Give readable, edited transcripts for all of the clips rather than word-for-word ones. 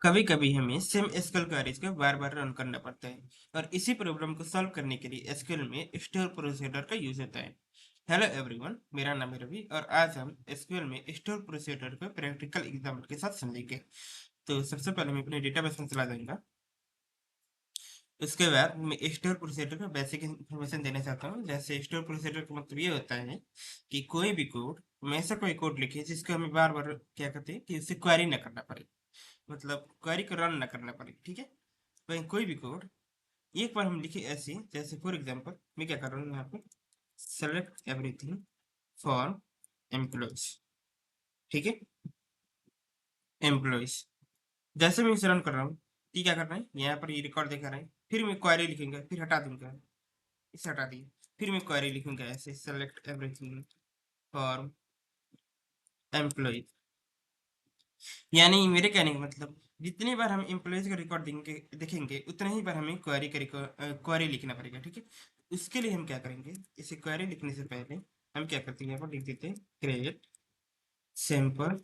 कभी कभी हमें सेम एसक्यूएल क्वेरीज को बार बार रन करना पड़ता है और इसी प्रॉब्लम को सॉल्व करने के लिए एसक्यूएल में स्टोर प्रोसीजर का यूज होता है। हेलो एवरीवन, मेरा नाम है रवि और आज हम एसक्यूएल में स्टोर प्रोसीजर को प्रैक्टिकल एग्जाम्पल के साथ समझेंगे। तो सबसे पहले मैं अपने डेटाबेस में चला जाऊंगा। उसके बाद मैं स्टोर प्रोसीजर का बेसिक इन्फॉर्मेशन देना चाहता हूँ। जैसे स्टोर प्रोसीजर का मतलब ये होता है कि कोई भी कोड, हम ऐसा कोई कोड लिखे जिसको हमें बार बार क्या कहते हैं कि उससे क्वेरी ना करना पड़े, मतलब क्वेरी को रन ना करना पड़े। ठीक है, वही कोई भी कोड एक बार हम लिखे ऐसे, जैसे फॉर एग्जांपल मैं क्या कर रहा हूँ यहाँ पर, सेलेक्ट एवरीथिंग फॉर एम्प्लॉयज। ठीक है, एम्प्लॉयज जैसे मैं इसे रन कर रहा हूँ, ये क्या कर रहा है, यहाँ पर ये रिकॉर्ड दिखा रहा है। फिर मैं क्वेरी लिखूंगा, फिर हटा दूंगा, इसे हटा दिया। फिर मैं क्वेरी लिखूंगा ऐसे, सेलेक्ट एवरीथिंग फॉर एम्प्लॉयज। यानी मेरे कहने का मतलब, जितनी बार हम एम्प्लॉयज का रिकॉर्ड देखेंगे उतने ही बार हमें क्वेरी लिखना पड़ेगा। ठीक है, उसके लिए हम क्या करेंगे, इसे क्वेरी लिखने से पहले हम क्या करते हैं, यहाँ पर लिख देते हैं क्रिएट सैंपल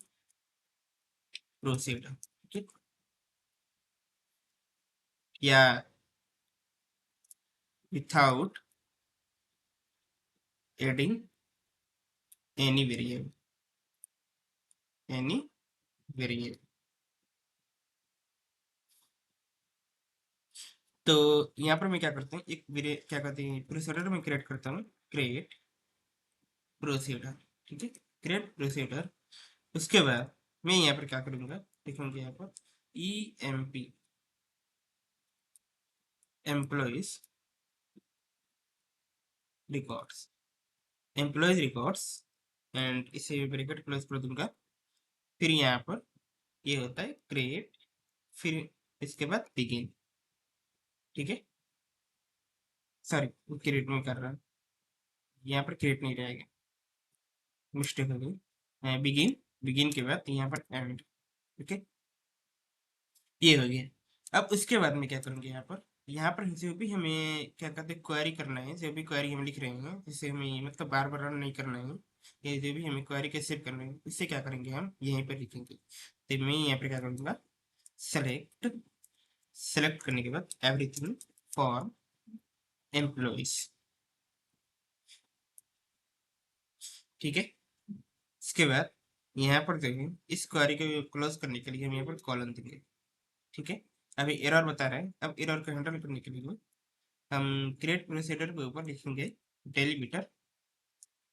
प्रोसीजर। ठीक है, या without adding any variable, any variable. तो यहाँ पर मैं क्या करता हूँ, क्या कहते हैं, प्रोसीजर में क्रिएट करता हूँ, क्रिएट प्रोसीजर। ठीक है, क्रिएट प्रोसीजर। उसके बाद मैं यहाँ पर क्या करूँगा, लिखूंगा यहाँ पर E M P employees records, employees records, and इसे ब्रैकेट क्लोज कर दूंगा। फिर यहाँ पर ये होता है क्रिएट, फिर इसके बाद बिगिन। ठीक है, सॉरी क्रिएट में कर रहा हूँ, यहाँ पर क्रिएट नहीं रहेगा, मिस्टेक हो गई। बिगिन, बिगिन के बाद यहाँ पर एंड। ठीक है, ये हो गया। अब उसके बाद में क्या करूँगी, यहाँ पर जो भी हमें क्या कहते हैं क्वेरी करना है, जो भी क्वेरी हम लिख रहे हैं जिसे हमें मतलब बार बार रन नहीं करना है, ये जो भी हमें क्वेरी कैसे करना है इससे क्या करेंगे, हम यहीं पर लिखेंगे। तो मैं यहाँ पर क्या करूँगा, सेलेक्ट, सेलेक्ट करने के बाद एवरीथिंग फॉर एम्प्लॉयज। ठीक है, इसके बाद यहाँ पर जो है इस क्वेरी को क्लोज करने के लिए हम यहाँ पर कॉलन देंगे। ठीक है, अभी एरर बता रहा है, अब एरर को हैंडल करने के लिए हम क्रिएट प्रोसीजर के ऊपर लिखेंगे डेलीमीटर।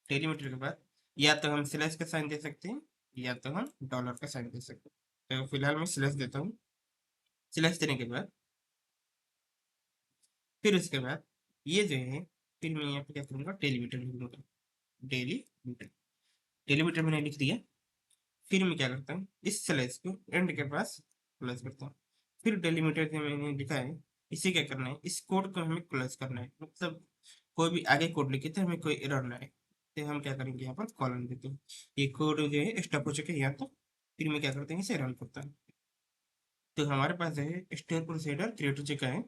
डेलीमीटर के बाद या तो हम स्लैश का साइन दे सकते हैं या तो हम डॉलर का साइन दे सकते हैं। तो फिलहाल मैं स्लैश देता हूँ। स्लैश देने के बाद फिर उसके बाद ये जो है, फिर मैं यहाँ पे क्या करूँगा, डेलीमीटर लिखूंगा। डेलीमीटर, डेलीमीटर मैंने लिख दिया। फिर मैं क्या करता हूँ, इस स्लैश को एंड के पास क्लोज करता हूँ। फिर डेलीमीटर जो मैंने लिखा है, इसे क्या करना है, इस कोड को हमें क्लोज करना है, मतलब कोई भी आगे कोड लिखे थे हमें कोई एरर ना आए, तो हम क्या करेंगे, यहाँ पर कॉलन देते हैं। ये कोड जो है स्टॉप हो चुके हैं यहाँ तक। फिर मैं क्या करते हैं, इसे रन करता हूँ। तो हमारे पास जो है स्टोर प्रोसीजर क्रिएट हो चुका है।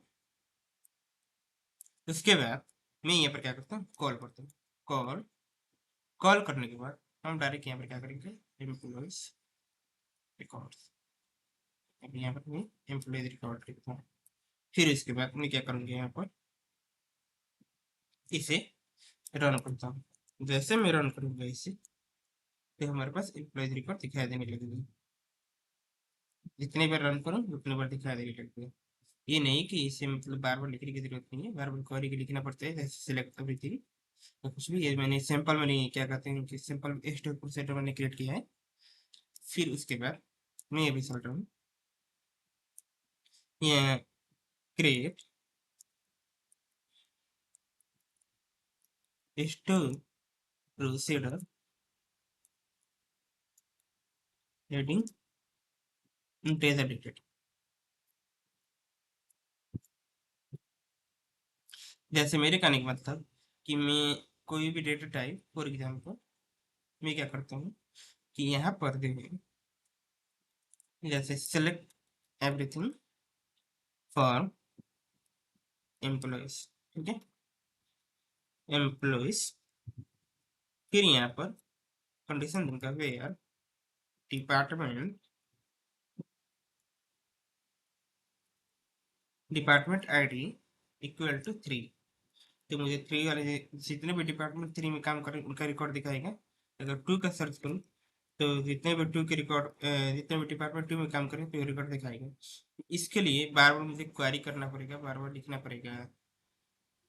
उसके बाद मैं यहाँ पर क्या करता हूँ, कॉल करता हूँ। कॉल, कॉल करने के बाद हम डायरेक्ट यहाँ पर क्या करेंगे, एम्प्लॉयज रिकॉर्ड्स। अब यहाँ पर मैं एम्प्लॉयज रिकॉर्ड लिखता हूँ। फिर इसके बाद मैं क्या करूँगी, यहाँ पर इसे रन करता हूँ। जैसे मैं रन करूँगा इसे, तो हमारे पास एम्प्लॉयज रिकॉर्ड दिखाई देने लगेगा। जितनी बार रन करूँ उतनी बार दिखाई देने लगेगा। ये नहीं कि इसे मतलब बार बार लिखने की जरूरत नहीं है, बार बार क्वेरी के लिखना पड़ता है, जैसे सिलेक्ट एवरीथिंग तो कुछ भी। ये मैंने सिंपल, मैंने क्या कहते हैं कि सिंपल स्टोर प्रोसीजर मैंने क्रिएट किया है। फिर उसके बाद मैं ये भी चल रहा हूँ, ये create store procedure heading integer dated. जैसे मेरे कहने का मतलब कि मैं कोई भी डेटा टाइप, फॉर एग्जाम्पल मैं क्या करता हूँ कि यहाँ पर देखिए, जैसे सेलेक्ट एवरीथिंग फॉर एम्प्लॉयज। ठीक है, एम्प्लॉयज। फिर यहाँ पर कंडीशन दूंगा where department department ID equal to 3। तो मुझे 3 वाले जितने भी डिपार्टमेंट 3 में काम करें उनका रिकॉर्ड दिखाएगा। अगर 2 का सर्च करूँ तो जितने भी 2 के रिकॉर्ड जितने भी डिपार्टमेंट 2 में काम करें तो रिकॉर्ड दिखाएगा। इसके लिए बार बार मुझे क्वेरी करना पड़ेगा, बार बार लिखना पड़ेगा।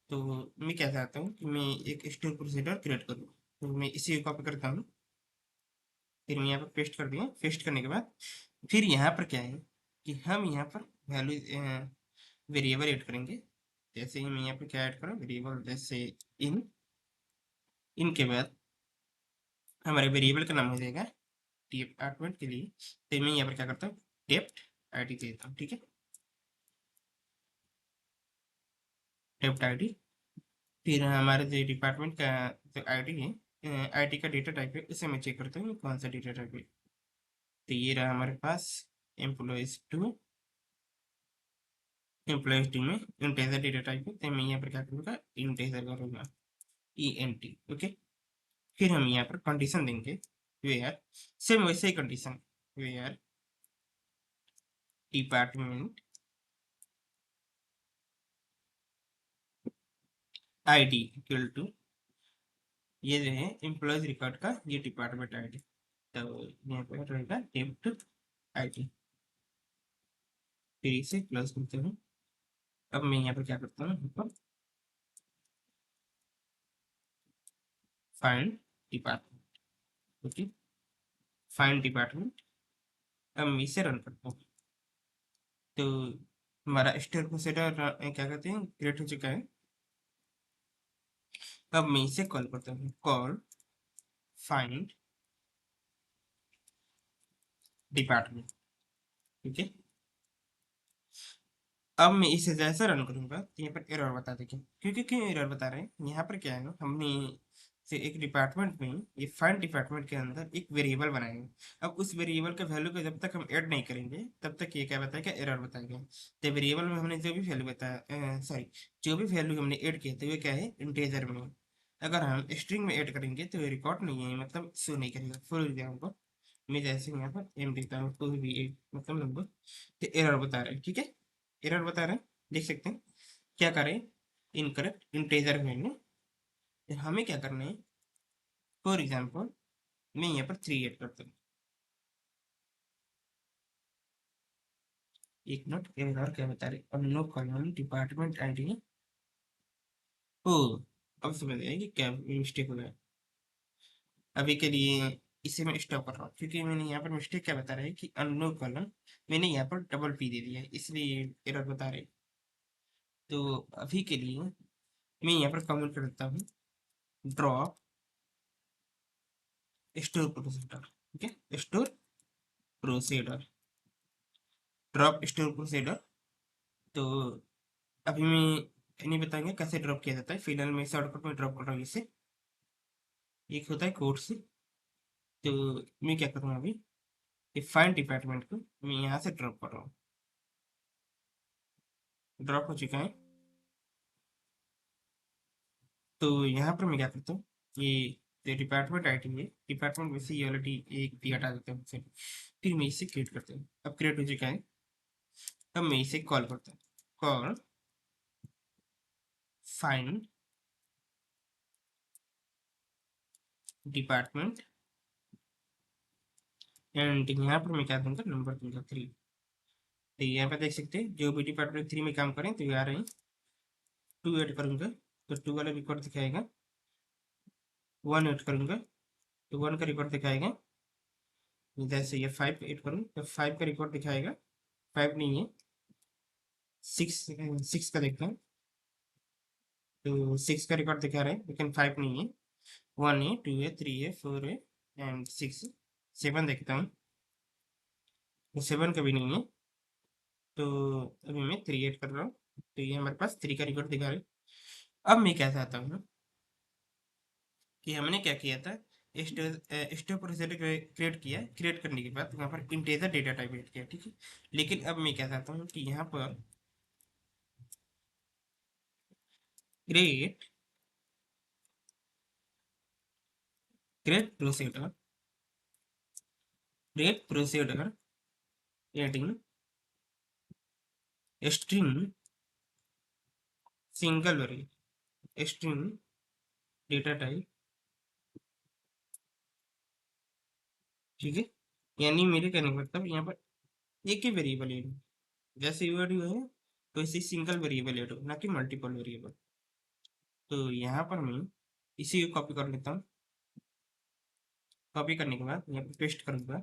तो मैं क्या चाहता हूँ कि मैं एक स्टोर प्रोसीजर क्रिएट करूँ। तो मैं इसी को कॉपी करता हूँ, फिर मैं यहाँ पर पेस्ट कर दिया। पेस्ट करने के बाद फिर यहाँ पर क्या है कि हम यहाँ पर वैल्यू वेरिएबल ऐड करेंगे। जैसे ही मैं यहाँ पर क्या ऐड करूँ, वेरिएबल जैसे इन इनके बाद हमारे वेरिएबल का नाम हो जाएगा डिपार्टमेंट के लिए। तो मैं यहाँ पर क्या करता हूँ, डेप्ट आईडी देता हूँ। ठीक है, डेप्ट आईडी। फिर हमारे जो डिपार्टमेंट का जो आईडी है, आईडी का डेटा टाइप है, उसे मैं चेक करता हूँ कौन सा डेटा टाइप है। तो ये रहा हमारे पास एम्प्लॉयज टू में इंटेजर डेटा टाइप है। तो मैं यहाँ पर क्या करूँगा, इंटेजर करूँगा, ENT। ओके, फिर हम यहाँ पर कंडीशन देंगे वेयर, सेम वैसे ही condition, where department ID equal to, ये जो है एम्प्लॉयज रिकॉर्ड का ये डिपार्टमेंट आईडी। तो यहाँ पर रहेगा डेप्ट आईडी। फिर इसे क्लोज करते हैं। अब मैं यहाँ पर क्या करता हूँ, find department. Okay, find department. अब मैं इसे रन करता हूँ। तो हमारा स्टोर प्रोसीजर क्या कहते हैं, क्रिएट हो चुका है। अब मैं इसे कॉल करता हूँ, कॉल फाइंड डिपार्टमेंट। ठीक है, अब मैं इसे जैसे रन करूंगा तो यहाँ पर एरर बता देगा। क्योंकि क्यों एरर बता रहे हैं, यहाँ पर क्या है ना, हमने से एक डिपार्टमेंट में ये फाइंड डिपार्टमेंट के अंदर एक वेरिएबल बनाएंगे। अब उस वेरिएबल के वैल्यू को जब तक हम ऐड नहीं करेंगे तब तक ये क्या बताएगा, एरर बताएगा। तो वेरिएबल में हमने जो भी वैल्यू बताया, सॉरी, जो भी वैल्यू हमने ऐड किया तो ये क्या है, इंटेजर में। अगर हम स्ट्रिंग में ऐड करेंगे तो ये रिकॉर्ड नहीं है, मतलब शो नहीं करेगा। फॉर एग्जाम्पल मैं जैसे यहाँ पर एम देता हूँ, 2v8 मतलब नंबर, तो एरर बता रहे हैं। ठीक है, एरर बता रहे हैं, देख सकते हैं। क्या करें, इनकरेक्ट इंटेजर वैल्यू। हमें क्या करना है, फॉर एग्जाम्पल मैं यहाँ पर 3 ऐड करता हूँ। एक नोट, एरर क्या बता रहे, अननो कॉलम डिपार्टमेंट आईडी। ओ, अब समझ आया कि क्या मिस्टेक हो गया। अभी के लिए इसे मैं स्टॉप कर रहा हूँ, क्योंकि मैंने यहाँ पर मिस्टेक क्या बता रहा है कि अननो कॉलम, मैंने यहाँ पर डबल पी दे दिया है, इसलिए एरर बता रहे। तो अभी के लिए मैं यहाँ पर कमेंट करता हूँ, ड्रॉप स्टोर प्रोसीडर। ठीक है, store procedure, drop store procedure. तो अभी मैं नहीं बताएंगे कैसे ड्रॉप किया जाता है, फिलहाल मैं शॉर्टकट में ड्रॉप कर रहा हूँ इसे। एक होता है कोड से। तो मैं क्या करूँगा अभी, ये फाइंड डिपार्टमेंट को मैं यहाँ से ड्रॉप कर रहा हूँ। ड्रॉप हो चुका है। तो यहाँ पर मैं क्या करता हूँ, ये डिपार्टमेंट आईडी है, डिपार्टमेंट में से ये वाला एक भी हटा देता हूँ। फिर मैं इसे क्रिएट करता हूँ। अब क्रिएट हो चुका है। अब मैं इसे कॉल करता हूँ, कॉल फाइंड डिपार्टमेंट। एंड यहाँ पर मैं क्या दूंगा, नंबर दूंगा 3। तो यहाँ पर देख सकते हैं जो भी डिपार्टमेंट 3 में काम करें तो ये आ रहे हैं। 2 ऐड करूंगा तो 2 वाला रिकॉर्ड दिखाएगा। 1 ऐड करूंगा तो 1 का रिकॉर्ड दिखाएगा। जैसे ये 5 ऐड करूँ तो 5 का रिकॉर्ड दिखाएगा। 5 नहीं है, 6, 6 का देखता हूँ तो 6 का रिकॉर्ड दिखा रहे हैं, लेकिन 5 नहीं है। 1 है, 2 है, 3 है, 4 है एंड 6। 7 देखता हूँ तो 7 का भी नहीं है। तो अभी मैं 3 ऐड कर रहा हूँ तो ये हमारे पास 3 का रिकॉर्ड दिखा रहे हैं। अब मैं क्या चाहता हूँ कि हमने क्या किया था, स्टोर प्रोसीजर क्रिएट किया, क्रिएट करने के बाद वहाँ पर इंटेजर डेटा टाइप ऐड किया। ठीक है, लेकिन अब मैं क्या चाहता हूँ कि यहाँ पर create create procedure, adding string single variable string data type, ठीक है। यानी मेरे कहने का मतलब यहाँ पर एक ही वेरिएबल ऐड हो, जैसे वर्ड है तो इसे सिंगल वेरिएबल ऐड हो, ना कि मल्टीपल वेरिएबल। तो यहाँ पर मैं इसी को कॉपी कर लेता हूँ। कॉपी करने के बाद यहाँ पर पेस्ट करूँगा।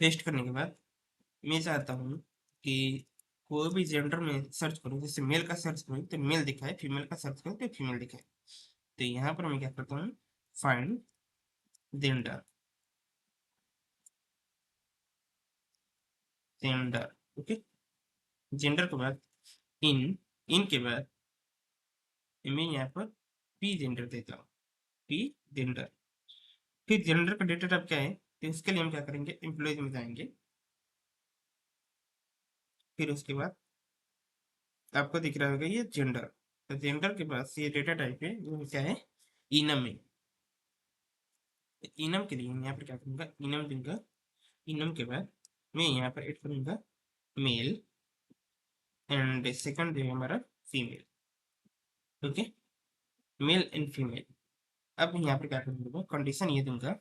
पेस्ट करने के बाद मैं चाहता हूँ कि कोई भी जेंडर में सर्च करूँ, जैसे मेल का सर्च करूँ तो मेल दिखाए, फीमेल का सर्च करूँ तो फीमेल दिखाए। तो यहाँ पर मैं क्या करता हूँ, find gender, gender, okay. Gender के बाद इन, इन के बाद मैं यहाँ पर पी जेंडर देता हूँ, पी जेंडर। फिर जेंडर का डेटा टाइप क्या है, तो उसके लिए हम क्या करेंगे, एम्प्लॉयज में जाएंगे। फिर उसके बाद आपको दिख रहा होगा ये जेंडर। तो जेंडर के बाद ये डेटा टाइप है, वो क्या है, इनम है। इनम के लिए मैं यहाँ पर क्या करूँगा, इनम दूंगा। इनम के बाद मैं यहाँ पर ऐड करूँगा मेल एंड सेकंड है हमारा female, okay, male and female. अब यहाँ पर क्या करूँगा, कंडीशन ये दूंगा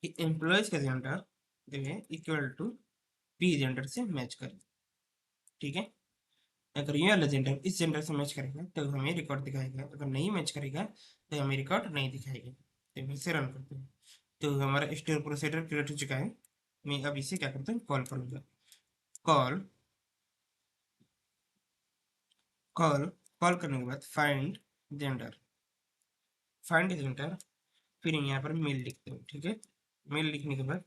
कि एम्प्लॉयज का जेंडर जो है इक्वल टू पी जेंडर से मैच करे, ठीक है। अगर ये वाला जेंडर इस जेंडर से मैच करेगा तो हमें रिकॉर्ड दिखाएगा, अगर नहीं मैच करेगा तो हमें रिकॉर्ड नहीं दिखाएगा। तो फिर से रन करते हैं। तो हमारा स्टोर प्रोसीजर क्रिएट हो चुका है। मैं अब इसे क्या करता हूँ, कॉल करूँगा। कॉल, कॉल, कॉल करने के बाद फाइंड जेंडर, फाइंड जेंडर, फिर यहाँ पर मेल लिखते हो, ठीक है। मेल लिखने के बाद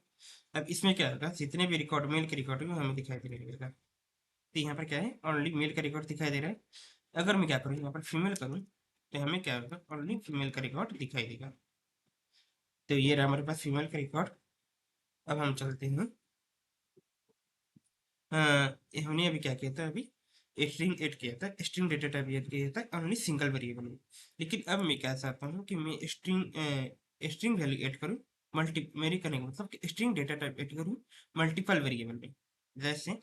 अब इसमें क्या होगा, जितने भी रिकॉर्ड मेल के रिकॉर्ड होंगे हमें दिखाई दे रहेगा। तो यहाँ पर क्या है, ओनली मेल का रिकॉर्ड दिखाई दे रहा है। अगर मैं क्या करूँ, यहाँ पर फीमेल करूँ तो हमें क्या होगा, ओनली फीमेल का रिकॉर्ड दिखाई देगा। तो ये रहा हमारे पास फीमेल का रिकॉर्ड। अब हम चलते हैं, हमने अभी क्या किया था, अभी स्ट्रिंग ऐड किया था, स्ट्रिंग डेटा टाइप ऐड किया था ओनली सिंगल वेरिएबल में। लेकिन अब मैं क्या चाहता हूँ कि मैं स्ट्रिंग वैल्यू ऐड करूँ, मल्टी, मेरी करने का मतलब कि स्ट्रिंग डेटा टाइप ऐड करूँ मल्टीपल वेरिएबल में। जैसे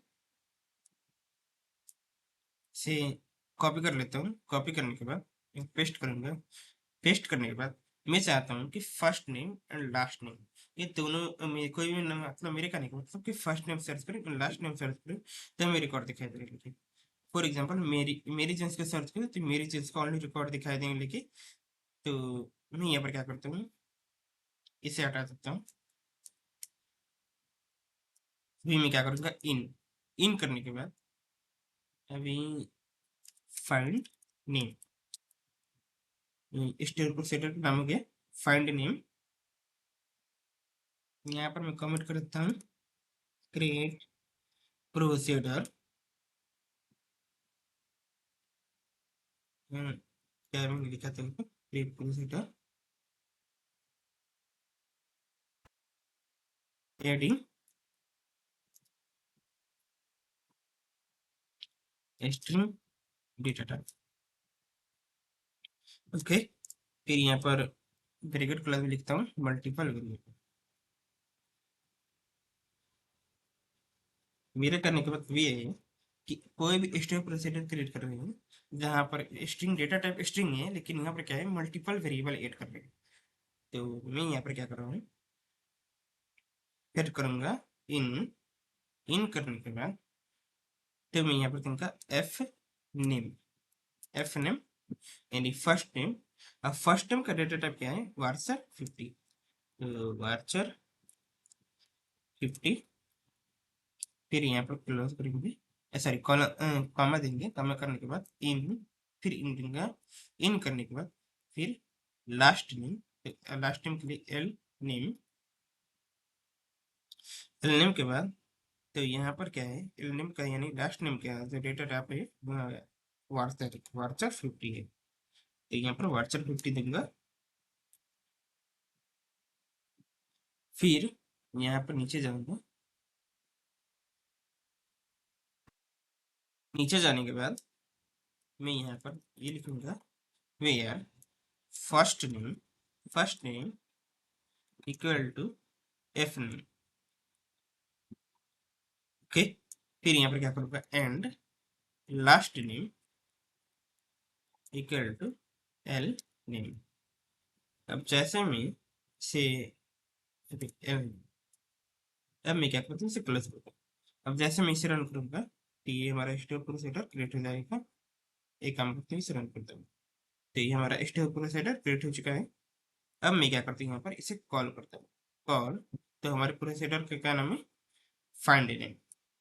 से कॉपी कर लेता हूँ, कॉपी करने के बाद पेस्ट करूँगा। पेस्ट करने के बाद मैं चाहता हूँ कि first name and last name, ये दोनों में कोई भी नाम, मतलब मेरे कहने का मतलब कि फर्स्ट नेम सर्च करें लास्ट नेम सर्च करें तो हमें रिकॉर्ड दिखाई देगा। फॉर एग्जांपल मेरी मेरी जेंस का सर्च करें तो मेरी जेंस का ऑनली रिकॉर्ड दिखाई देंगे, लेकिन तो मैं यहाँ पर क्या करता हूँ, इसे हटा सकता हूँ। अभी मैं क्या करूँगा, इन, इन करने के बाद अभी फाइंड नेम, स्टेट प्रोसीडर का नाम हो गया फाइंड नेम। यहाँ पर मैं कमेंट कर देता हूँ क्रिएट प्रोसीडर, क्या मैंने लिखा था, create procedure adding string data type, okay. फिर यहाँ पर ब्रैकेट क्लास में लिखता हूँ मल्टीपल वेरिएबल। मेरे करने के मतलब ये है कि कोई भी स्ट्रिंग प्रोसीजर क्रिएट कर रहे हैं जहाँ पर स्ट्रिंग डेटा टाइप स्ट्रिंग है, लेकिन यहाँ पर क्या है, मल्टीपल वेरिएबल ऐड कर रहे हैं। तो मैं यहाँ पर क्या कर रहा हूँ, ऐड करूँगा इन, इन करने के बाद तो मैं यहाँ पर दूंगा एफ नेम, एफ नेम यानी फर्स्ट नेम। अब फर्स्ट नेम का डेटा टाइप क्या है, वार्चर 50। तो वार्चर 50, फिर यहाँ पर क्लोज करेंगे, सॉरी कॉमा देंगे। कॉमा करने के बाद इन, फिर इन दूंगा। इन करने के बाद फिर लास्ट नेम, लास्ट नेम के लिए एल नेम, एल नेम के बाद तो यहाँ पर क्या है, एल नेम का यानी लास्ट नेम क्या है, जो डेटा टाइप है वार्चर, वार्चर 50 है। तो यहाँ पर वार्चर 50 दूंगा। फिर यहाँ पर नीचे जाऊंगा, नीचे जाने के बाद मैं यहाँ पर ये लिखूंगा where first name, first name equal to F name, okay. फिर यहाँ पर क्या करूँगा, and last name equal to L name. अब जैसे मैं से अब मैं क्या करता हूँ, इसे क्लोज करता हूँ। अब जैसे मैं इसे रन करूँगा तो ये हमारा स्टोर प्रोसीजर क्रिएट हो जाएगा। एक काम करते हैं, इसे रन करता हूँ तो ये हमारा स्टोर प्रोसीजर क्रिएट हो चुका है। अब मैं क्या करती हूँ, यहाँ पर इसे कॉल करता हूँ, कॉल। तो हमारे प्रोसीजर का क्या नाम है, फाइंड नेम।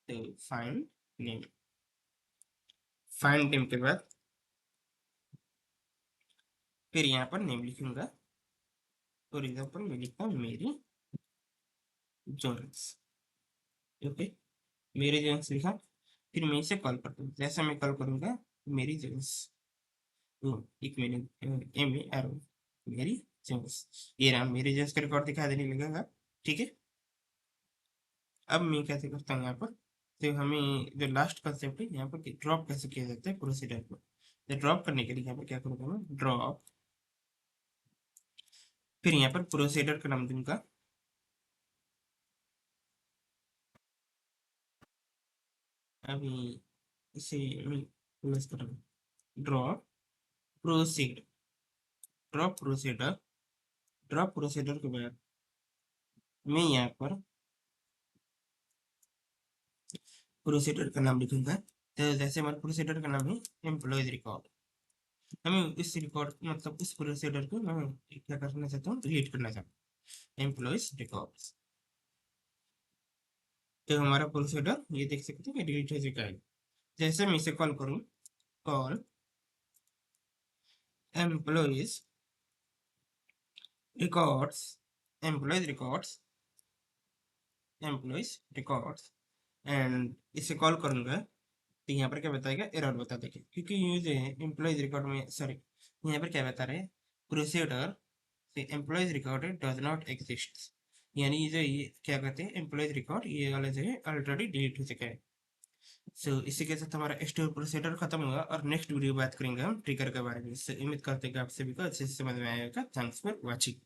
तो फाइंड नेम, फाइंड नेम के बाद फिर यहाँ पर नेम लिखूंगा। फॉर एग्जाम्पल मैं लिखता हूँ मेरी जोन्स। ओके, मेरी जोन्स लिखा। फिर मैं इसे कॉल करता हूँ, जैसे मैं कॉल करूंगा मेरी जोन्स, एक minute, M A R O, Mary Jones, ये रहा मेरी जोन्स का रिकॉर्ड दिखा देने लगेगा। ठीक है, अब मैं कैसे करता हूँ यहाँ पर, तो हमें जो लास्ट कंसेप्ट है यहाँ पर ड्रॉप कैसे किया जाता है प्रोसीडर को। तो ड्रॉप करने के लिए यहाँ पर क्या करूँगा मैं, ड्रॉप, फिर यहाँ पर प्रोसीडर का नाम दूंगा, अभी इसे मैं क्लोज करूँगा, drop proceed, drop procedure, drop procedure के बाद मैं यहाँ पर प्रोसीडर का नाम लिखूंगा। तो जैसे हमारे प्रोसीडर का नाम है एम्प्लॉयज रिकॉर्ड, हमें इस रिकॉर्ड मतलब इस प्रोसीडर को मैं क्या करना चाहता हूँ, डिलीट करना चाहता हूँ, एम्प्लॉयज रिकॉर्ड्स। तो हमारा प्रोसीडर ये देख सकते हैं डिलीट हो चुका है। जैसे मैं इसे कॉल करूँ, call employees records, employees records, employees records, and इसे कॉल करूंगा तो यहाँ पर क्या बताएगा, एरर बता देगा, क्योंकि ये जो है एम्प्लॉयज रिकॉर्ड में, सॉरी यहाँ पर क्या बता रहे हैं, प्रोसीडर से employees record does not exist, यानी ये जो ये क्या कहते हैं एम्प्लॉयज रिकॉर्ड, ये वाला जो है ऑलरेडी डिलीट हो चुका है। सो इसी के साथ हमारा स्टोर प्रोसीडर खत्म हुआ, और नेक्स्ट वीडियो बात करेंगे हम ट्रिगर के बारे में। उम्मीद करते हैं कि आप सभी को अच्छे से समझ में आएगा। Thanks for watching.